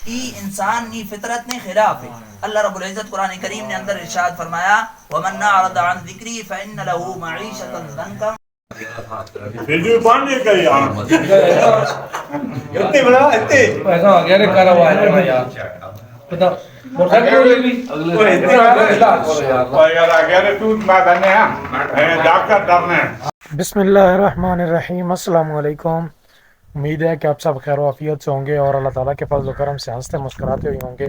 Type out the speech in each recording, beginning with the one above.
انسان نی فطرت نے خلاف ہے. اللہ رب العزت قرآن کریم نے اندر ارشاد فرمایا وَمَنْ أَعْرَضَ عَنْ ذِكْرِي فَإِنَّ لَهُ مَعِيشَةً ضَنْكًا. ویڈیو بند نہیں کری یار اتنے بڑا اتنے ایسا ہو گیا کہ کرا ہوا ہے یار پتہ موٹر سائیکل بھی اگلے یار آگیا رے تو میں دنے ہیں ڈاکٹر ڈرنے. بسم اللہ الرحمن الرحیم. السلام علیکم. امید ہے کہ آپ سب خیر و عافیت سے ہوں گے اور اللہ تعالیٰ کے فضل و کرم سے ہنستے مسکراتے ہوئے ہوں گے.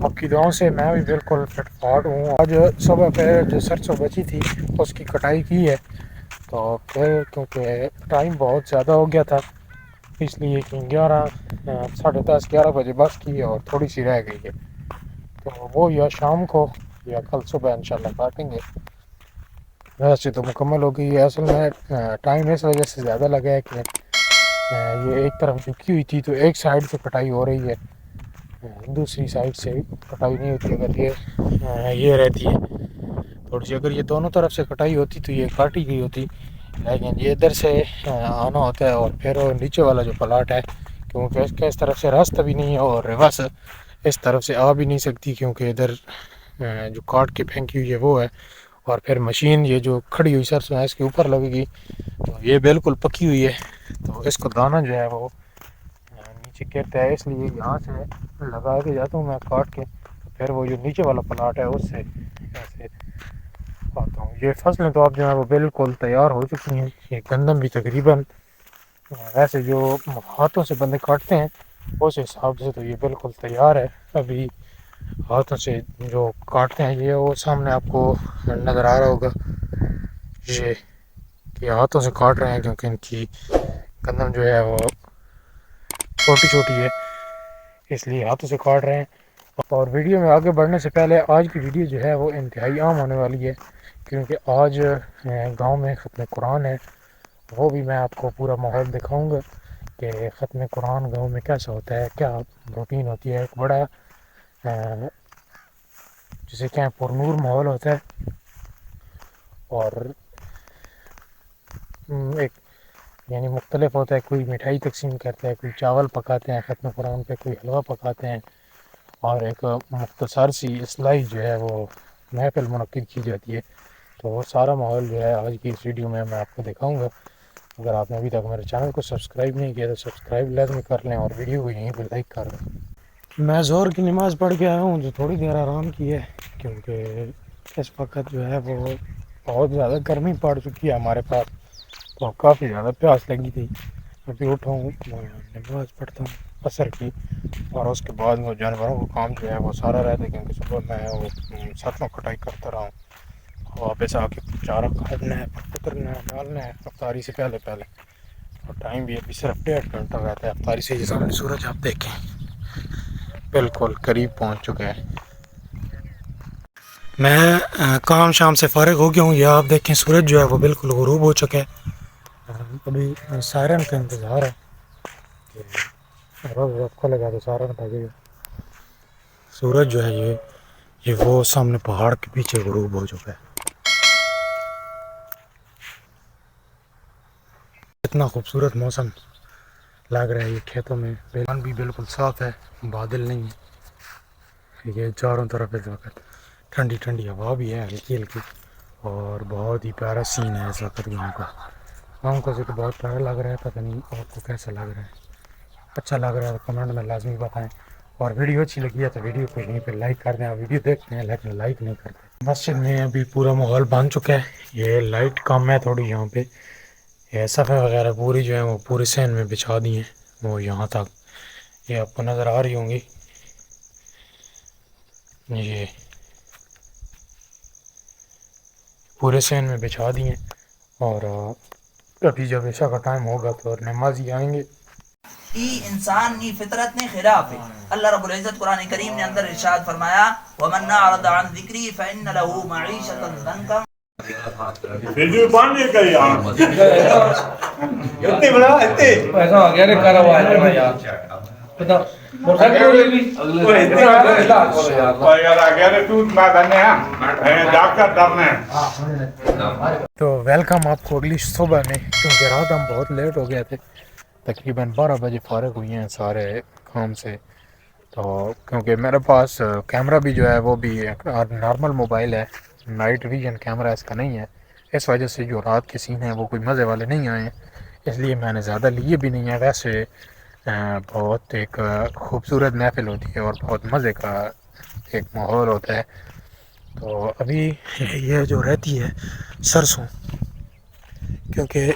آپ کی دعاؤں سے میں بھی بالکل فٹ فاٹ ہوں. آج صبح پہ جو سرسوں بچی تھی اس کی کٹائی کی ہے، تو پھر کیونکہ ٹائم بہت زیادہ ہو گیا تھا اس لیے کہ 10:30 بجے بس کی اور تھوڑی سی رہ گئی ہے، تو وہ یا شام کو یا کل صبح انشاءاللہ کاٹیں گے. ویسے تو مکمل ہو گئی ہے. اصل میں ٹائم اس وجہ سے زیادہ لگا ہے کہ یہ ایک طرف جھکی ہوئی تھی تو ایک سائڈ سے کٹائی ہو رہی ہے، دوسری سائڈ سے کٹائی نہیں ہوتی. اگر یہ رہتی ہے تھوڑی سی، اگر یہ دونوں طرف سے کٹائی ہوتی تو یہ کاٹی گئی ہوتی، لیکن یہ ادھر سے آنا ہوتا ہے. اور پھر نیچے والا جو پلاٹ ہے کیونکہ اس کا اس طرف سے راستہ بھی نہیں ہے اور ریورس اس طرف سے آ بھی نہیں سکتی کیونکہ ادھر جو کاٹ کے پھینکی ہوئی ہے وہ ہے. اور پھر مشین یہ جو کھڑی ہوئی سرسوں ہے اس کے اوپر لگے گی، تو یہ بالکل پکی ہوئی ہے، تو اس کو دانہ جو ہے وہ نیچے گرتا ہے. اس لیے یہاں سے لگا کے جاتا ہوں میں کاٹ کے، پھر وہ جو نیچے والا پلاٹ ہے اس سے ایسے آتا ہوں. یہ فصلیں تو اب جو ہے وہ بالکل تیار ہو چکی ہیں. یہ گندم بھی تقریباً ویسے جو ہاتھوں سے بندے کاٹتے ہیں اس حساب سے تو یہ بالکل تیار ہے. ابھی ہاتھوں سے جو کاٹتے ہیں یہ وہ سامنے آپ کو نظر آ رہا ہوگا، یہ کہ ہاتھوں سے کاٹ رہے ہیں کیونکہ ان کی گندم جو ہے وہ چھوٹی چھوٹی ہے اس لیے ہاتھوں سے کاٹ رہے ہیں. اور ویڈیو میں آگے بڑھنے سے پہلے آج کی ویڈیو جو ہے وہ انتہائی عام ہونے والی ہے کیونکہ آج گاؤں میں ختم قرآن ہے. وہ بھی میں آپ کو پورا ماحول دکھاؤں گا کہ ختم قرآن گاؤں میں کیسا ہوتا ہے، کیا روٹین ہوتی ہے. ایک بڑا جسے کہیں پرنور ماحول ہوتا ہے اور ایک یعنی مختلف ہوتا ہے. کوئی مٹھائی تقسیم کرتا ہے، کوئی چاول پکاتے ہیں ختم قرآن پہ، کوئی حلوہ پکاتے ہیں، اور ایک مختصر سی اصلاحی جو ہے وہ محفل منعقد کی جاتی ہے. تو وہ سارا ماحول جو ہے آج کی اس ویڈیو میں آپ کو دکھاؤں گا. اگر آپ نے ابھی تک میرے چینل کو سبسکرائب نہیں کیا تو سبسکرائب لازمی کر لیں اور ویڈیو کو یہیں پہ لائک کر دیں. میں زور کی نماز پڑھ کے آیا ہوں جو تھوڑی دیر آرام کی ہے کیونکہ اس وقت جو ہے وہ بہت زیادہ گرمی پڑ چکی ہے ہمارے پاس، تو کافی زیادہ پیاس لگی تھی. ابھی اٹھا ہوں نماز پڑھتا ہوں عصر کی، اور اس کے بعد وہ جانوروں کا کام جو ہے وہ سارا رہتا ہے کیونکہ صبح میں وہ سرسوں کٹائی کرتا رہا ہوں. واپس آ کے چارہ کاٹنا ہے، پکڑنا ہے، ڈالنا ہے افطاری سے پہلے اور ٹائم بھی ابھی صرف 1.5 گھنٹہ رہتا ہے افطاری سے. یہ سامنے سورج آپ دیکھیں بالکل قریب پہنچ چکا ہے. میں کام شام سے فارغ ہو گیا ہوں. یہ آپ دیکھیں سورج جو ہے وہ بالکل غروب ہو چکا ہے. ابھی سائرن کا انتظار ہے کہ روز کھلے گا تو سائرن بجے گا. سورج جو ہے یہ وہ سامنے پہاڑ کے پیچھے غروب ہو چکا ہے. اتنا خوبصورت موسم لگ رہا ہے یہ کھیتوں میں. بیلان بھی بالکل صاف ہے، بادل نہیں ہے. یہ چاروں طرف اس وقت ٹھنڈی ٹھنڈی ہوا بھی ہے ہلکی ہلکی، اور بہت ہی پیارا سین ہے اس وقت گاؤں کا. گاؤں کا ذکر بہت پیارا لگ رہا ہے. پتہ نہیں آپ کو کیسا لگ رہا ہے؟ اچھا لگ رہا ہے تو کمنٹ میں لازمی بتائیں. اور ویڈیو اچھی لگی ہے تو ویڈیو کو یہیں پہ لائک کر دیں. آپ ویڈیو دیکھتے ہیں لیکن لائک نہیں کرتے. مسجد میں ابھی پورا ماحول بن چکا ہے. یہ لائٹ کم ہے تھوڑی یہاں پہ. یہ صفحے وغیرہ پوری جو ہیں وہ پورے سین میں بچھا دی ہیں، وہ یہاں تک یہ آپ کو نظر آ رہی ہوں گی. یہ پورے سین میں بچھا دی ہیں، اور ابھی جب عشاء کا ٹائم ہوگا تو نمازی آئیں گے. انسان نی فطرت نے خلاف ہے. اللہ رب العزت قرآن کریم نے اندر ارشاد فرمایا وَمَنْ أَعْرَضَ عَنْ ذِكْرِي فَإِنَّ لَهُ مَعِيشَةً ضَنْكًا. ویڈیو بند نہیں کری یار اتنے بڑا اتنے ایسا ہو گیا کہ کرا ہوا ہے یار پتہ موٹر سائیکل بھی اگلے یار آگیا رے تو میں دنے ہیں ڈاکٹر ڈرنے. تو ویلکم آپ کو اگلی صبح میں، کیونکہ رات ہم بہت لیٹ ہو گئے تھے. تقریباً 12 بجے فارغ ہوئی ہیں سارے کام سے. تو کیونکہ میرے پاس کیمرہ بھی جو ہے وہ بھی نارمل موبائل ہے، نائٹ ویژن کیمرہ اس کا نہیں ہے، اس وجہ سے جو رات کے سین ہیں وہ کوئی مزے والے نہیں آئے ہیں، اس لیے میں نے زیادہ لیے بھی نہیں ہیں۔ ویسے بہت ایک خوبصورت محفل ہوتی ہے اور بہت مزے کا ایک ماحول ہوتا ہے۔ تو ابھی یہ جو رہتی ہے سرسوں، کیونکہ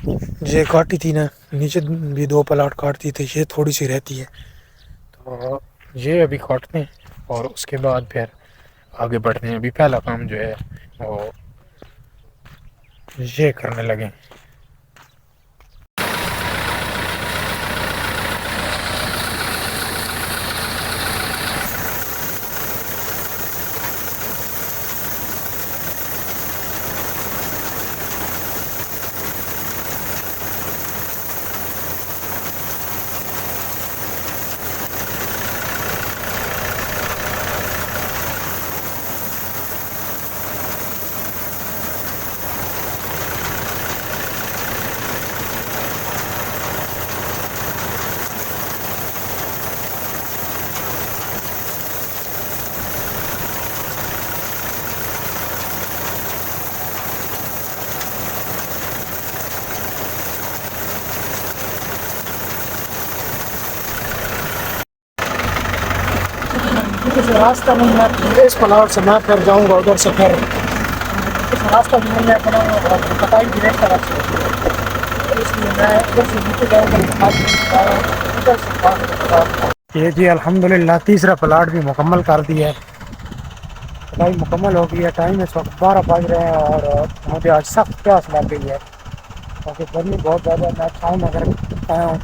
یہ کاٹی تھی نا، نیچے بھی 2 پلاٹ کاٹتی تھی، یہ تھوڑی سی رہتی ہے، تو یہ ابھی کاٹتے ہیں اور اس کے بعد پھر آگے بڑھتے ہیں۔ ابھی پہلا کام جو ہے وہ یہ کرنے لگیں۔ کچھ راستہ نہیں ہے اس پلاٹ سے، میں پھر جاؤں گا ادھر سے، پھر کچھ راستہ بھی نہیں ہے بنا کٹائی بھی نہیں طرف سے، اس لیے میں ادھر سے نیچے جاؤں گا۔ یہ جی الحمدللہ تیسرا پلاٹ بھی مکمل کر دیا ہے، کٹائی مکمل ہو گئی ہے۔ ٹائم اس وقت 12 بج رہے ہیں اور مجھے آج سخت پیاس لگ گئی ہے کیونکہ گرمی بہت زیادہ ہے۔ میں چھاؤں میں اگر آیا ہوں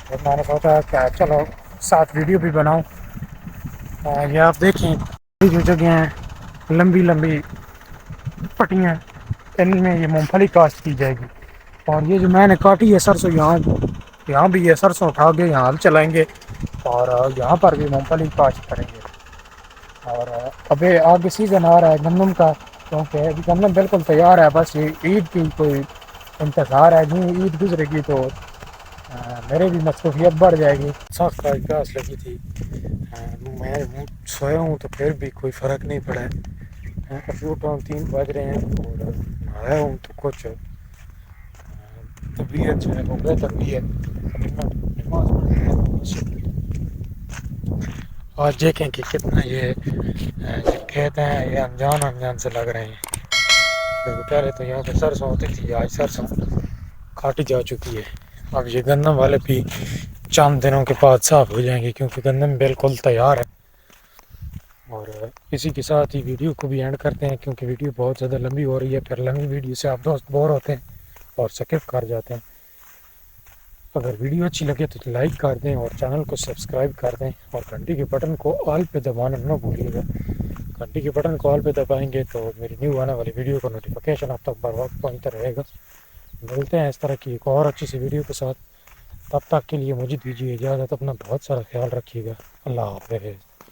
تو میں نے سوچا کہ چلو ساتھ ویڈیو بھی بناؤں۔ یہ آپ دیکھیں جو جگہ ہیں لمبی لمبی پٹیاں، ان میں یہ مونگ پھلی کاشت کی جائے گی، اور یہ جو میں نے کاٹی ہے سرسوں، یہاں بھی یہ سرسوں اٹھا کے یہاں ہل چلائیں گے اور یہاں پر بھی مونگ پھلی کاشت کریں گے۔ اور ابھی آگے سیزن آ رہا ہے گندم کا، کیونکہ ابھی گندم بالکل تیار ہے، بس یہ عید کی کوئی انتظار ہے۔ جو عید گزرے گی تو میرے بھی مصروفیت بڑھ جائے گی۔ سخت پیاس لگی تھی، میں سویا ہوں تو پھر بھی کوئی فرق نہیں پڑا ہے۔ ابھی اٹھا ہوں 3 بج رہے ہیں اور نہایا ہوں تو کچھ طبیعت جو ہے وہ بہتر بھی ہے۔ نماز پڑھ آج دیکھیں کہ کتنا یہ کھیت ہیں یہ انجان سے لگ رہے ہیں، کیونکہ پہلے تو یہاں پہ سرسوں ہوتی تھی، آج سرسوں کاٹی جا چکی ہے۔ اب یہ گندم والے بھی چند دنوں کے بعد صاف ہو جائیں گے کیونکہ گندم بالکل تیار ہے۔ اور اسی کے ساتھ ہی ویڈیو کو بھی اینڈ کرتے ہیں کیونکہ ویڈیو بہت زیادہ لمبی ہو رہی ہے، پھر لمبی ویڈیو سے آپ دوست بور ہوتے ہیں اور سکپ کر جاتے ہیں۔ اگر ویڈیو اچھی لگے تو لائک کر دیں اور چینل کو سبسکرائب کر دیں اور گھنٹی کے بٹن کو آل پہ دبانا نہ بھولیے گا۔ گھنٹی کے بٹن کو آل پہ دبائیں گے تو میری نیو آنے والی ویڈیو کا نوٹیفیکیشن آپ تک بر وقت پہنچتا رہے گا۔ ملتے ہیں اس طرح کی ایک اور اچھی سی ویڈیو کے ساتھ، تب تک کے لیے مجھے دیجیے اجازت، اپنا بہت سارا خیال رکھیے گا۔ اللہ حافظ۔